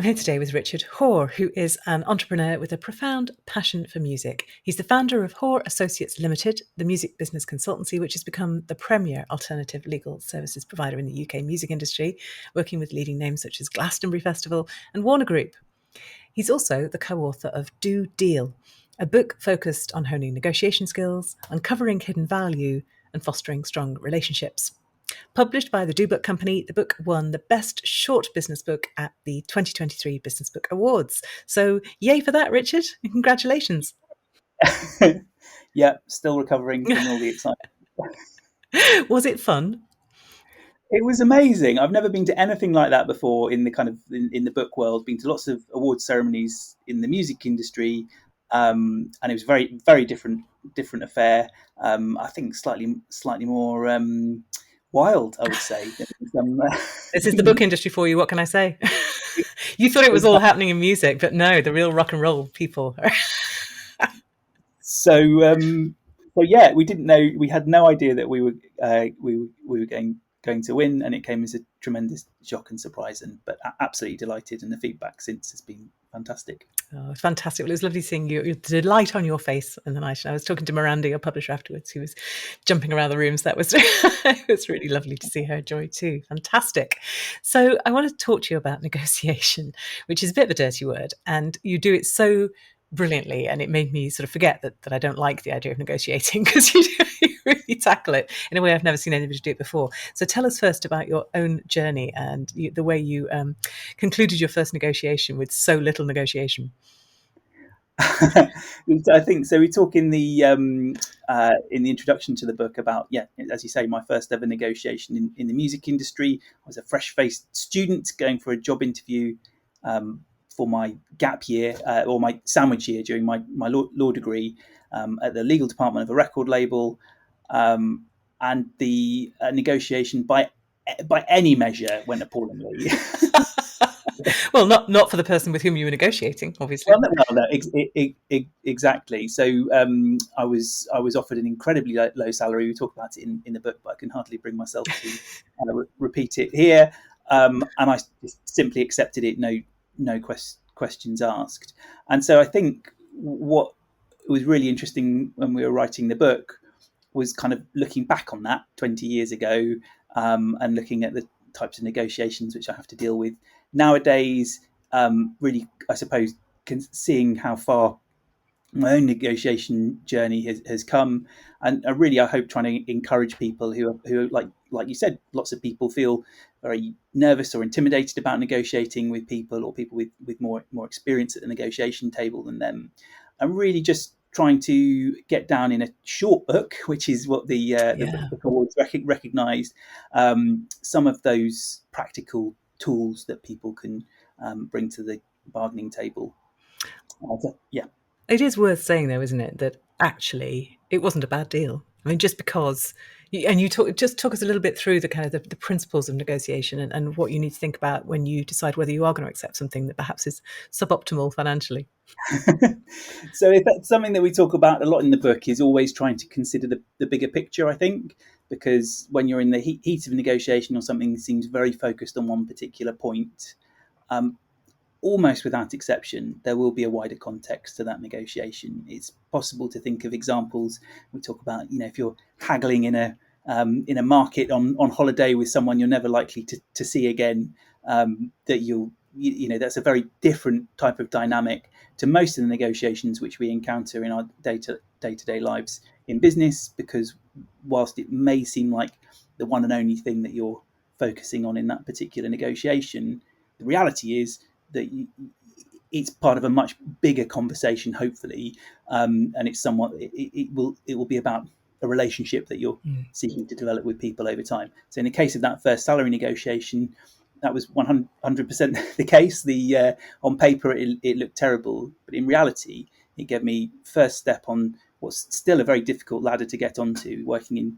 I'm here today with Richard Hoare, who is an entrepreneur with a profound passion for music. He's the founder of Hoare Associates Limited, the music business consultancy, which has become the premier alternative legal services provider in the UK music industry, working with leading names such as Glastonbury Festival and Warner Group. He's also the co-author of Do Deal, a book focused on honing negotiation skills, uncovering hidden value, and fostering strong relationships. Published by the Do Book Company, the book won the Best Short Business Book at the 2023 Business Book Awards. So, yay for that, Richard, and congratulations. Yeah, still recovering from all the excitement. Was it fun? It was amazing. I've never been to anything like that before in the in the book world. Been to lots of award ceremonies in the music industry, and it was very different affair. I think slightly more wild, I would say. This is the book industry for you. What can I say? You thought it was all happening in music, but no, the real rock and roll people. So yeah, we didn't know. We had no idea that we were going to win, and it came as a tremendous shock and surprise. But absolutely delighted, and the feedback since has been fantastic. Oh, fantastic. Well, it was lovely seeing you, your delight on your face in the night. And I was talking to Miranda, your publisher, afterwards, who was jumping around the rooms. That was it was really lovely to see her joy too. Fantastic. So I want to talk to you about negotiation, which is a bit of a dirty word. And you do it so brilliantly, and it made me sort of forget that I don't like the idea of negotiating, because you really tackle it in a way I've never seen anybody do it before. So tell us first about your own journey and the way you concluded your first negotiation with so little negotiation. I think so. We talk in the introduction to the book about, yeah, as you say, my first ever negotiation in the music industry. I was a fresh-faced student going for a job interview for my gap year or my sandwich year during my law degree at the legal department of a record label, and the negotiation by any measure went appallingly. Well, not for the person with whom you were negotiating, obviously. Exactly. So I was offered an incredibly low salary. We talk about it in the book, but I can hardly bring myself to repeat it here. And I just simply accepted it, no questions asked. And so I think what was really interesting when we were writing the book was kind of looking back on that 20 years ago, and looking at the types of negotiations which I have to deal with nowadays. Really, I suppose, seeing how far my own negotiation journey has come, and I hope trying to encourage people who like you said, lots of people feel very nervous or intimidated about negotiating with people, or people with more experience at the negotiation table than them, and really just trying to get down in a short book, which is what the book awards recognised, some of those practical tools that people can bring to the bargaining table. Yeah. It is worth saying, though, isn't it, that actually it wasn't a bad deal. I mean, just because, and you just talk us a little bit through the kind of the principles of negotiation and what you need to think about when you decide whether you are going to accept something that perhaps is suboptimal financially. So if that's something that we talk about a lot in the book, is always trying to consider the bigger picture, I think, because when you're in the heat of negotiation or something that seems very focused on one particular point, almost without exception, there will be a wider context to that negotiation. It's possible to think of examples. We talk about, if you're haggling in a market on holiday with someone you're never likely to see again, that that's a very different type of dynamic to most of the negotiations which we encounter in our day-to-day lives in business, because whilst it may seem like the one and only thing that you're focusing on in that particular negotiation, the reality is that it's part of a much bigger conversation, hopefully, and it will be about a relationship that you're seeking to develop with people over time. So in the case of that first salary negotiation, that was 100% the case. On paper it looked terrible, but in reality it gave me first step on what's still a very difficult ladder to get onto. Working in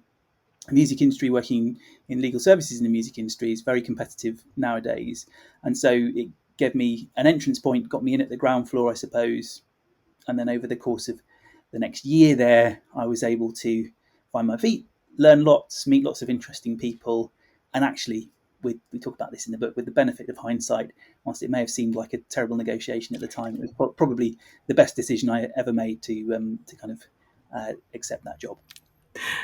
the music industry, working in legal services in the music industry is very competitive nowadays, and so it gave me an entrance point, got me in at the ground floor, I suppose. And then over the course of the next year there, I was able to find my feet, learn lots, meet lots of interesting people, and actually we talk about this in the book, with the benefit of hindsight, whilst it may have seemed like a terrible negotiation at the time, it was probably the best decision I ever made to kind of accept that job.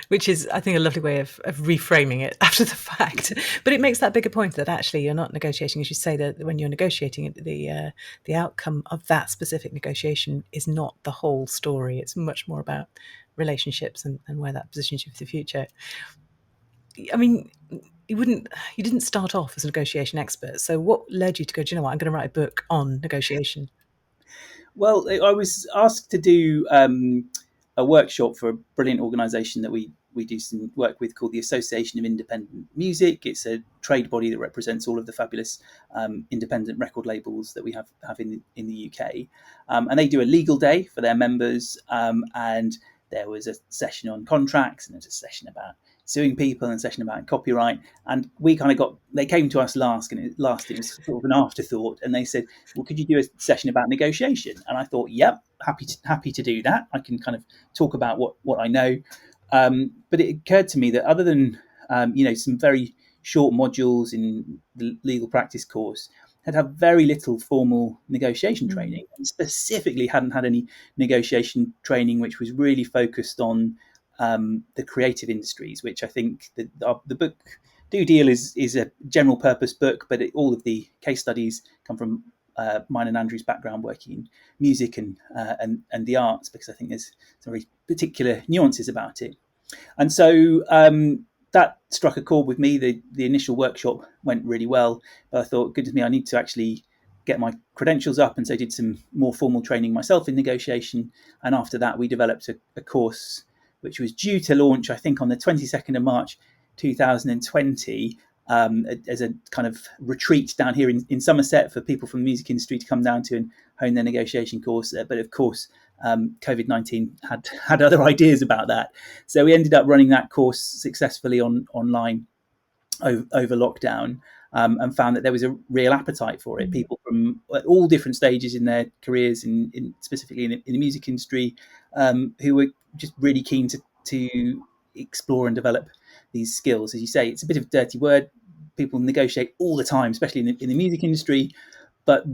Which is, I think, a lovely way of reframing it after the fact. But it makes that bigger point that actually you're not negotiating, as you say, that when you're negotiating, the outcome of that specific negotiation is not the whole story. It's much more about relationships and where that positions you for the future. I mean, you didn't start off as a negotiation expert. So what led you to go, do you know what, I'm going to write a book on negotiation? Well, I was asked to do a workshop for a brilliant organisation that we do some work with called the Association of Independent Music. It's a trade body that represents all of the fabulous independent record labels that we have in the UK, and they do a legal day for their members. And there was a session on contracts, and there was a session about suing people, and a session about copyright. And we kind of they came to us last, and it was sort of an afterthought. And they said, "Well, could you do a session about negotiation?" And I thought, "Yep, happy to do that. I can kind of talk about what I know." But it occurred to me that other than some very short modules in the legal practice course, had very little formal negotiation training, and specifically hadn't had any negotiation training which was really focused on the creative industries, which I think the book Do Deal is a general purpose book, but all of the case studies come from mine and Andrew's background working in music and the arts, because I think there's some very particular nuances about it. And so that struck a chord with me. The initial workshop went really well, but I thought, goodness me, I need to actually get my credentials up, and so I did some more formal training myself in negotiation. And after that, we developed a course which was due to launch, I think, on the 22nd of March 2020, as a kind of retreat down here in Somerset for people from the music industry to come down to and hone their negotiation course. But of course, COVID-19 had other ideas about that. So we ended up running that course successfully online over lockdown, and found that there was a real appetite for it. People from all different stages in their careers, specifically in the music industry, who were just really keen to explore and develop these skills. As you say, it's a bit of a dirty word. People negotiate all the time, especially in the music industry, but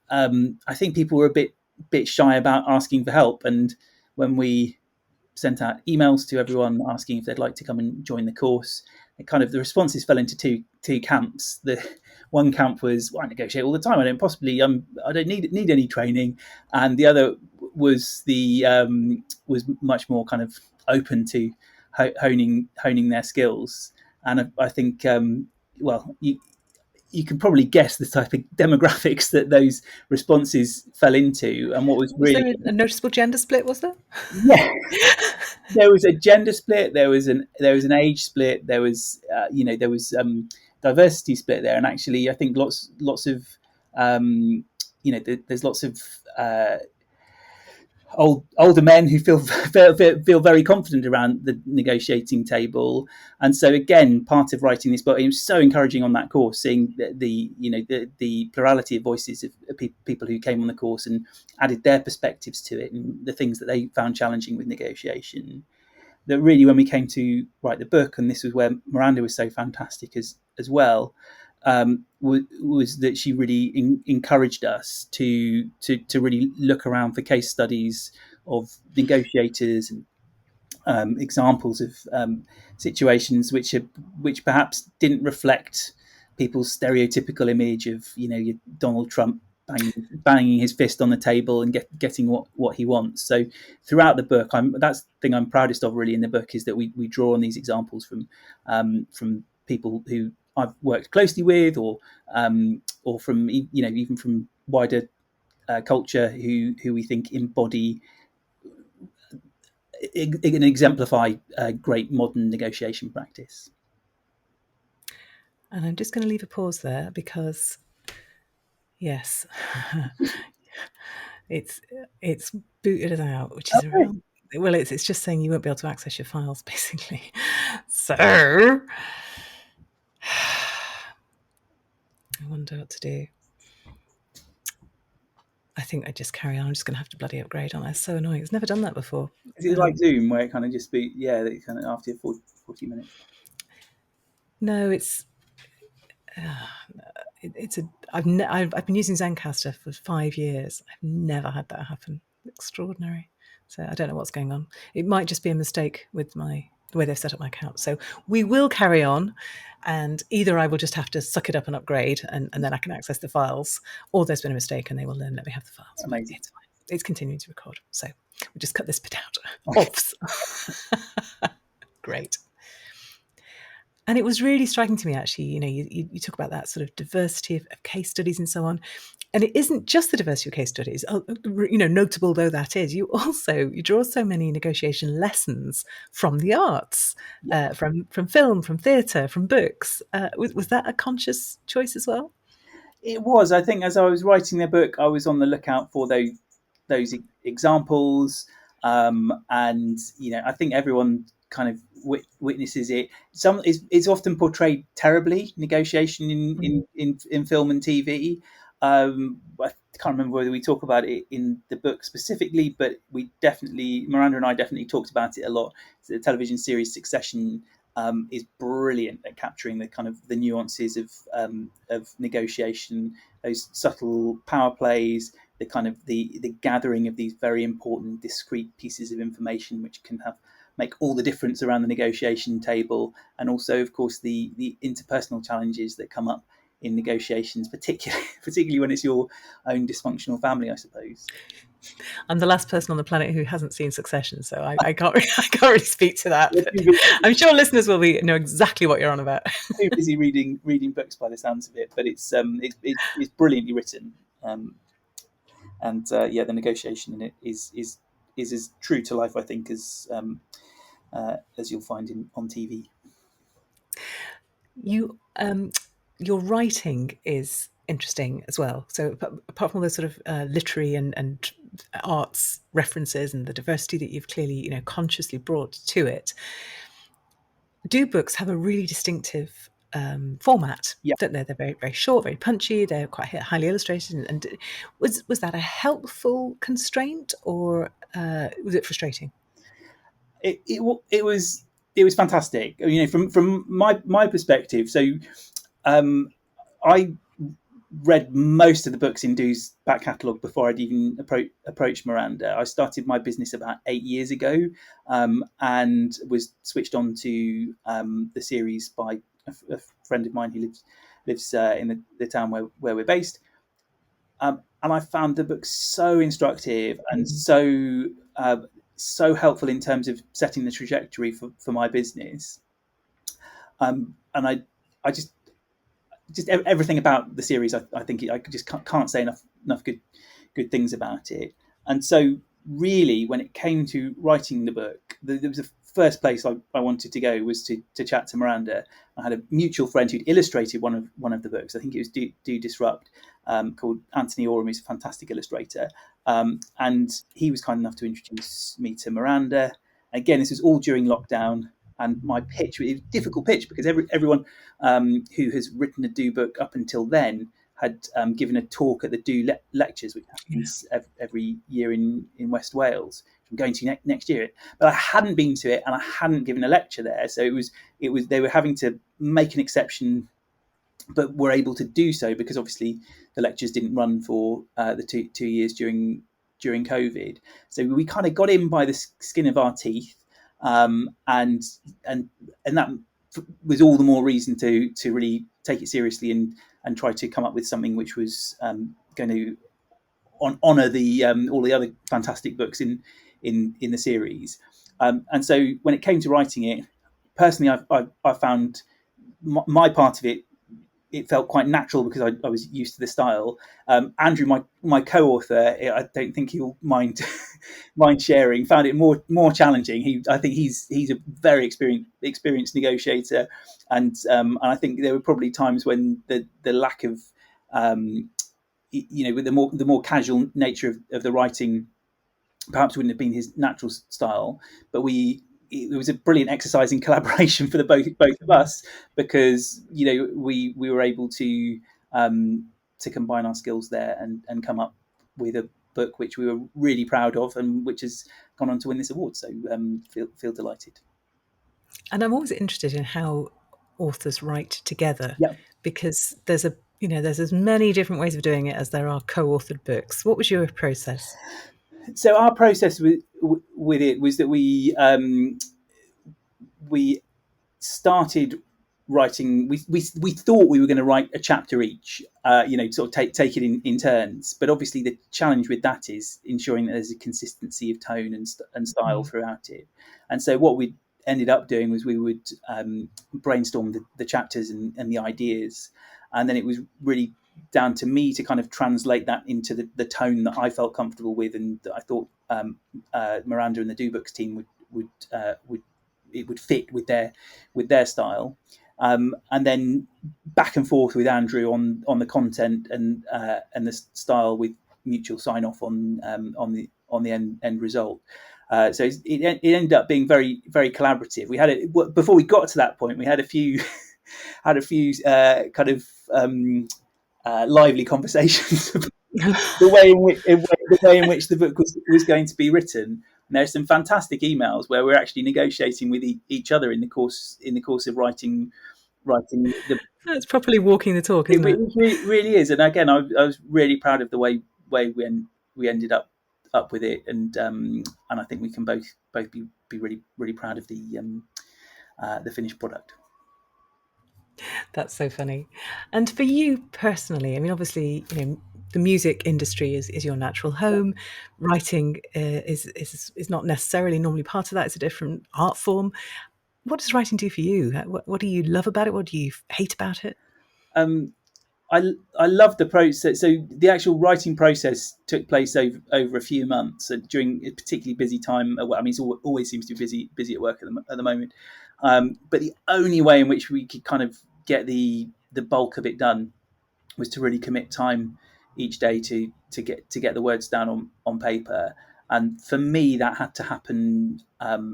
I think people were a bit shy about asking for help. And when we sent out emails to everyone asking if they'd like to come and join the course, the responses fell into two camps. The one camp was, well, I negotiate all the time, I don't need any training, and the other was was much more kind of open to honing their skills. And I think you can probably guess the type of demographics that those responses fell into. And what was there really a noticeable gender split? Was there? yeah, there was a gender split. There was an age split. There was diversity split there, and actually, I think lots of there's lots of older men who feel very confident around the negotiating table. And so again, part of writing this book, it was so encouraging on that course, seeing the plurality of voices of people who came on the course and added their perspectives to it, and the things that they found challenging with negotiation. That really, when we came to write the book, and this was where Miranda was so fantastic as well, was that she really encouraged us to really look around for case studies of negotiators and examples of situations which perhaps didn't reflect people's stereotypical image of your Donald Trump banging his fist on the table and getting what he wants. So throughout the book, that's the thing I'm proudest of really in the book, is that we draw on these examples from people who I've worked closely with, or from even from wider culture, who we think embody and exemplify great modern negotiation practice. And I'm just going to leave a pause there because, yes, it's booted us out, which is around. Well, it's just saying you won't be able to access your files, basically. So I wonder what to do. I think I just carry on. I'm just going to have to bloody upgrade on it. It's so annoying. It's never done that before. Is it like Zoom, where it kind of just that kind of after 40 minutes? No, it's it's a I've been using Zencaster for 5 years. I've never had that happen. Extraordinary. So I don't know what's going on. It might just be a mistake with the way they've set up my account. So we will carry on, and either I will just have to suck it up and upgrade, and then I can access the files, or there's been a mistake and they will then let me have the files. But Amazing. it's fine. It's continuing to record. So we just cut this bit out. Okay. Offs. Great. And it was really striking to me, actually. You talk about that sort of diversity of case studies and so on. And it isn't just the diversity of case studies, notable though that is. You draw so many negotiation lessons from the arts, Yeah. from film, from theatre, from books. Was that a conscious choice as well? It was. I think as I was writing the book, I was on the lookout for those examples, and I think everyone kind of witnesses it. Some is often portrayed terribly, negotiation in film and TV. I can't remember whether we talk about it in the book specifically, but Miranda and I definitely talked about it a lot. So the television series Succession is brilliant at capturing the kind of the nuances of negotiation, those subtle power plays, the kind of the gathering of these very important discrete pieces of information, which can make all the difference around the negotiation table, and also, of course, the interpersonal challenges that come up in negotiations, particularly when it's your own dysfunctional family, I suppose. I'm the last person on the planet who hasn't seen Succession, so I can't I can't really speak to that. You're But I'm sure listeners will know exactly what you're on about. too busy reading books by the sounds of it, but it's brilliantly written, and yeah, the negotiation in it is as true to life, I think, as you'll find on TV. You your writing is interesting as well. So apart from all those sort of literary and arts references and the diversity that you've clearly consciously brought to it, do books have a really distinctive format? Yeah, Don't they? They're very very short, very punchy. They're quite highly illustrated. And was that a helpful constraint, or was it frustrating? it was fantastic. From my perspective. So um, I read most of the books in Doo's back catalogue before I'd even approached Miranda. I started my business about 8 years ago, and was switched on to the series by a friend of mine who lives in the town where we're based. And I found the book so instructive and so helpful in terms of setting the trajectory for my business. And I just everything about the series. I think I just can't say enough good things about it. And so, really, when it came to writing the book, there was the first place I wanted to go was to chat to Miranda. I had a mutual friend who'd illustrated one of the books. I think it was Do Disrupt, called Anthony Orham, who's a fantastic illustrator. And he was kind enough to introduce me to Miranda. Again, this was all during lockdown. And my pitch, it was a difficult pitch because everyone who has written a Do book up until then had given a talk at the Do lectures, which Yeah. happens every year in West Wales. I'm going to next year, but I hadn't been to it and I hadn't given a lecture there, so it was they were having to make an exception, but were able to do so because obviously the lectures didn't run for the 2 years during COVID. So we kind of got in by the skin of our teeth, and that was all the more reason to really take it seriously and try to come up with something which was going to honour the all the other fantastic books in the series. And so when it came to writing it, personally, I found my part of it felt quite natural because I was used to the style. Andrew, my co-author, I don't think he'll mind sharing, found it more challenging. I think he's a very experienced negotiator, and I think there were probably times when the lack of with the more casual nature of the writing perhaps wouldn't have been his natural style, but it was a brilliant exercise in collaboration for the both of us because we were able to combine our skills there and come up with a book which we were really proud of and which has gone on to win this award. So feel delighted. And I'm always interested in how authors write together. Yeah. because there's as many different ways of doing it as there are co-authored books. What was your process? So our process with it was that we started writing. We thought we were going to write a chapter each, sort of take it in turns. But obviously, the challenge with that is ensuring that there's a consistency of tone and style Mm. throughout it. And so what we ended up doing was we would brainstorm the chapters and the ideas, and then it was really down to me to kind of translate that into the tone that I felt comfortable with, and that I thought Miranda and the Do Books team would it would fit with their style, and then back and forth with Andrew on the content and the style, with mutual sign off on the end result. So it ended up being very very collaborative. We had it before we got to that point. We had a few had a few kind of lively conversations about the way in which the book was going to be written. And there's some fantastic emails where we're actually negotiating with each other in the course of writing the. That's properly walking the talk, It isn't it? really is. And again, I was really proud of the way we ended up with it, and I think we can both be really really proud of the finished product. That's so funny. And for you personally, I mean, obviously, the music industry is your natural home. Writing is not necessarily normally part of that. It's a different art form. What does writing do for you? What do you love about it? What do you hate about it? Um, I love the process. So the actual writing process took place over a few months, and during a particularly busy time. I mean, it always seems to be busy at work at the moment. But the only way in which we could kind of get the bulk of it done was to really commit time each day to get the words down on paper. And for me, that had to happen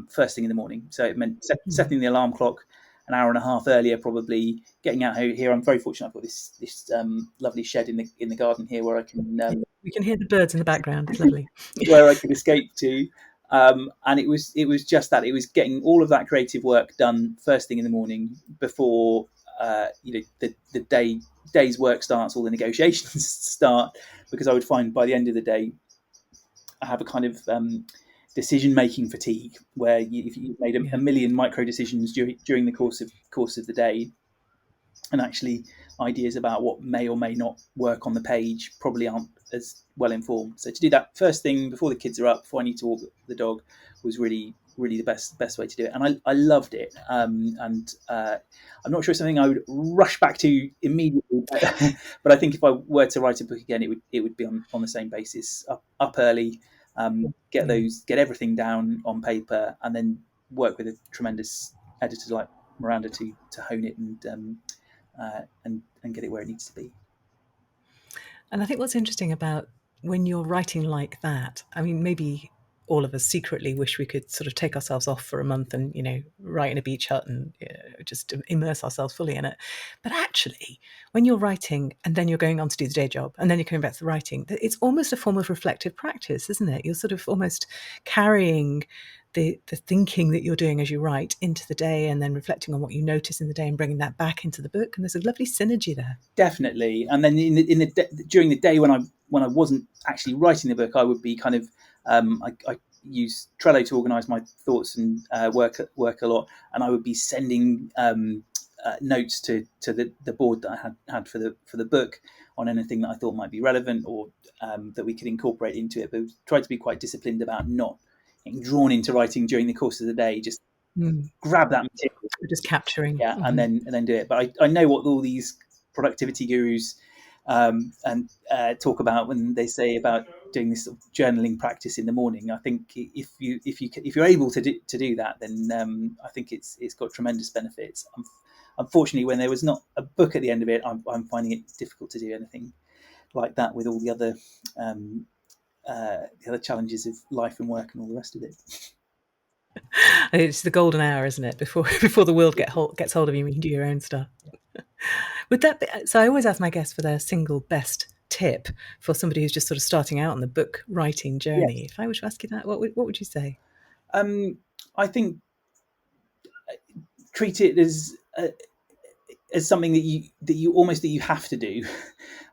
first thing in the morning. So it meant Mm. setting the alarm clock an hour and a half earlier, probably getting out here. I'm very fortunate. I've got this lovely shed in the garden here where I can Yeah, we can hear the birds in the background. It's lovely. where I could escape to. And it was just that, it was getting all of that creative work done first thing in the morning before the day's work starts, all the negotiations start, because I would find by the end of the day I have a kind of decision making fatigue where if you made a Yeah. million micro decisions during the course of the day, and actually ideas about what may or may not work on the page probably aren't as well informed. So to do that first thing before the kids are up, before I need to walk the dog, was really really the best way to do it, and I loved it. And I'm not sure it's something I would rush back to immediately, but I think if I were to write a book again, it would be on the same basis: up early, Yeah. get everything down on paper, and then work with a tremendous editor like Miranda to hone it and get it where it needs to be. And I think what's interesting about when you're writing like that, I mean, maybe all of us secretly wish we could sort of take ourselves off for a month and, write in a beach hut and just immerse ourselves fully in it. But actually, when you're writing and then you're going on to do the day job and then you're coming back to the writing, it's almost a form of reflective practice, isn't it? You're sort of almost carrying the thinking that you're doing as you write into the day and then reflecting on what you notice in the day and bringing that back into the book. And there's a lovely synergy there. Definitely. And then during the day when I wasn't actually writing the book, I would be kind of I use Trello to organise my thoughts and work a lot, and I would be sending notes to the board that I had for the book on anything that I thought might be relevant, or that we could incorporate into it. But try to be quite disciplined about not getting drawn into writing during the course of the day. Just Mm. grab that material, Just capturing. yeah, and Mhm. then do it. But I know what all these productivity gurus and talk about when they say about doing this sort of journaling practice in the morning. I think if you're able to do that, then I think it's got tremendous benefits. Unfortunately, when there was not a book at the end of it, I'm finding it difficult to do anything like that with all um, the other challenges of life and work and all the rest of it. It's the golden hour, isn't it? Before before the world gets hold of you and you can do your own stuff. Would that be, so I always ask my guests for their single best tip for somebody who's just sort of starting out on the book writing journey. Yes, If I were to ask you that, what would you say? I think treat it as as something that you have to do.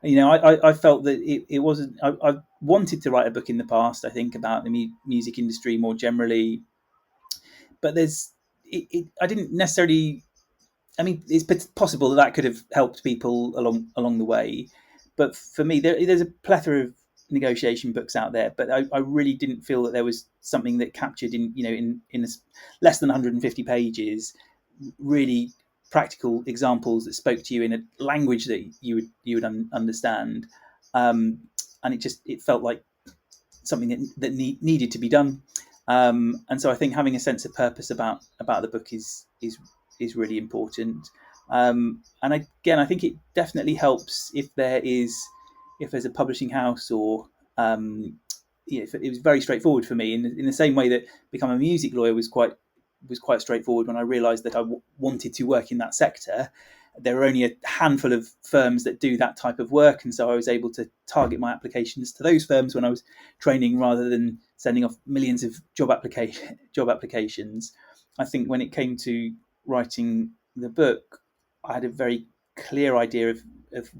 I felt that it wasn't. I wanted to write a book in the past. I think about the music industry more generally, but I didn't necessarily. I mean, it's possible that could have helped people along the way, but for me, there's a plethora of negotiation books out there. But I really didn't feel that there was something that captured in less than 150 pages really practical examples that spoke to you in a language that you would understand, and it felt like something that needed to be done. And so I think having a sense of purpose about the book is really important. And again, I think it definitely helps if there's a publishing house or if it was very straightforward for me in the same way that become a music lawyer was quite straightforward when I realised that I wanted to work in that sector. There are only a handful of firms that do that type of work, and so I was able to target my applications to those firms when I was training, rather than sending off millions of job applications. I think when it came to writing the book, I had a very clear idea of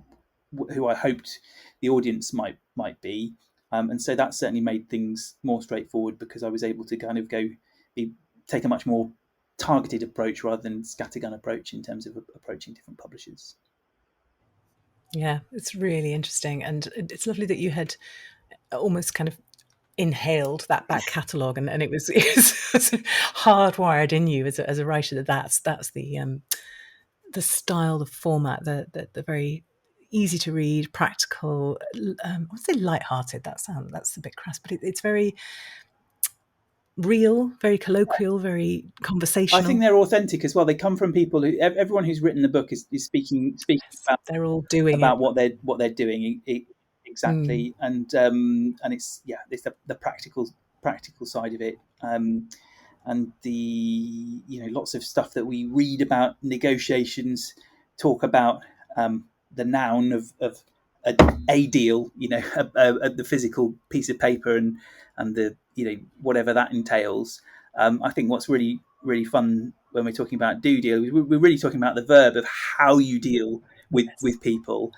who I hoped the audience might be, and so that certainly made things more straightforward because I was able to kind of take a much more targeted approach rather than scattergun approach in terms of approaching different publishers. Yeah, it's really interesting, and it's lovely that you had almost kind of inhaled that back catalogue, and it was hardwired in you as a writer that that's the style, the format, the very easy to read, practical. I would say light-hearted. That's a bit crass, but it's very real, very colloquial, very I think conversational. they're authentic as well. They come from people who everyone who's written the book is speaking Yes, they're all doing it. about what they're doing Mm, exactly, and it's the practical side of it, and the lots of stuff that we read about negotiations talk about the noun of a deal, the physical piece of paper and the whatever that entails. I think what's really really fun when we're talking about do deal, we're really talking about the verb of how you deal yes, with people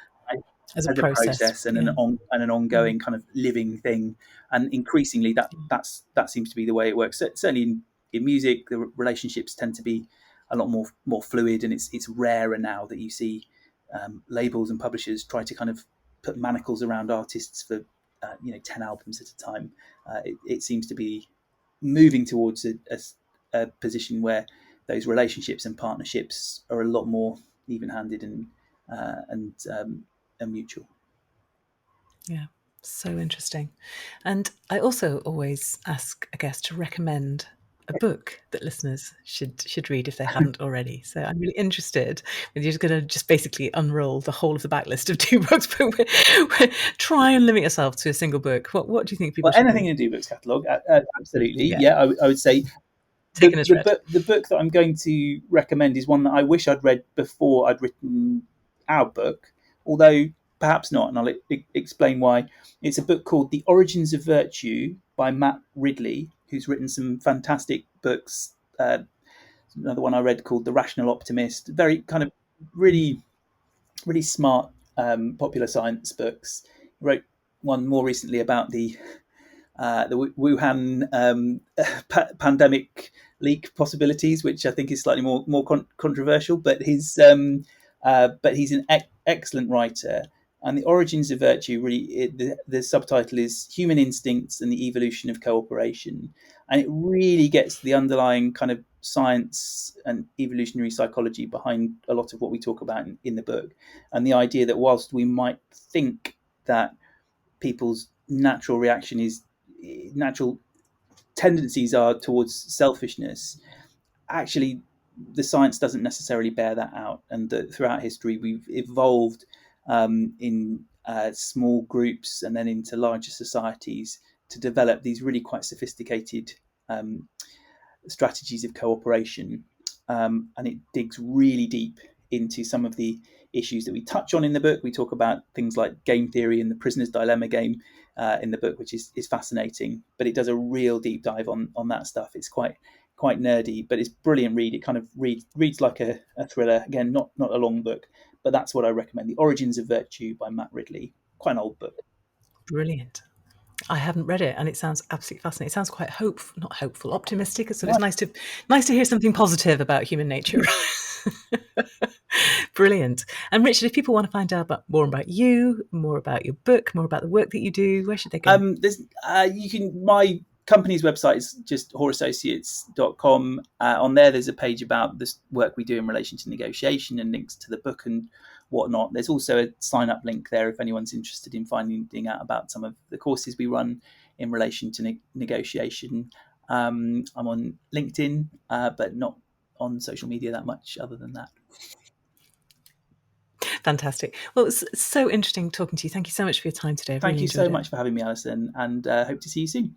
as a as a process. process and Yeah. an Mm, ongoing kind of living thing. And increasingly, that seems to be the way it works. Certainly in music, the relationships tend to be a lot more fluid, and it's rarer now that you see labels and publishers try to kind of put manacles around artists for 10 albums at a time. It seems to be moving towards a position where those relationships and partnerships are a lot more even-handed and mutual. yeah. So interesting. And I also always ask a guest to recommend a book that listeners should read if they haven't already. So I'm really interested. You're just going to just basically unroll the whole of the backlist of two books, but try and limit yourself to a single book. What do you think people Well, should anything read? in the Books catalogue, absolutely. Yeah, Yeah, I would say taken as read. the book that I'm going to recommend is one that I wish I'd read before I'd written our book, although perhaps not, and I'll explain why. It's a book called The Origins of Virtue by Matt Ridley, who's written some fantastic books. Another one I read called The Rational Optimist, very kind of really really smart popular science books. He wrote one more recently about the Wuhan pandemic leak possibilities, which I think is slightly more controversial. But he's an excellent writer. And the origins of virtue the subtitle is Human Instincts and the Evolution of Cooperation, and it really gets the underlying kind of science and evolutionary psychology behind a lot of what we talk about in the book, and the idea that whilst we might think that people's natural tendencies are towards selfishness, actually the science doesn't necessarily bear that out, and that throughout history we've evolved in small groups and then into larger societies to develop these really quite sophisticated um, strategies of cooperation, and it digs really deep into some of the issues that we touch on in the book. We talk about things like game theory and the prisoner's dilemma game in the book, which is fascinating. But it does a real deep dive on that stuff. It's quite nerdy, but it's brilliant read. It kind of reads like a thriller. Again, not a long book, but that's what I recommend. The Origins of Virtue by Matt Ridley. Quite an old book. Brilliant. I haven't read it, and it sounds absolutely fascinating. It sounds quite not hopeful, optimistic. So it's Right. nice to hear something positive about human nature. Brilliant. And Richard, if people want to find out more about you, more about your book, more about the work that you do, where should they go? There's you can my company's website is just hoareassociates.com. On there, there's a page about this work we do in relation to negotiation and links to the book and whatnot. There's also a sign up link there if anyone's interested in finding out about some of the courses we run in relation to negotiation. I'm on LinkedIn, but not on social media that much other than that. Fantastic. Well, it's so interesting talking to you. Thank you so much for your time today. I've Thank really you so enjoyed it. much for having me, Alison, and hope to see you soon.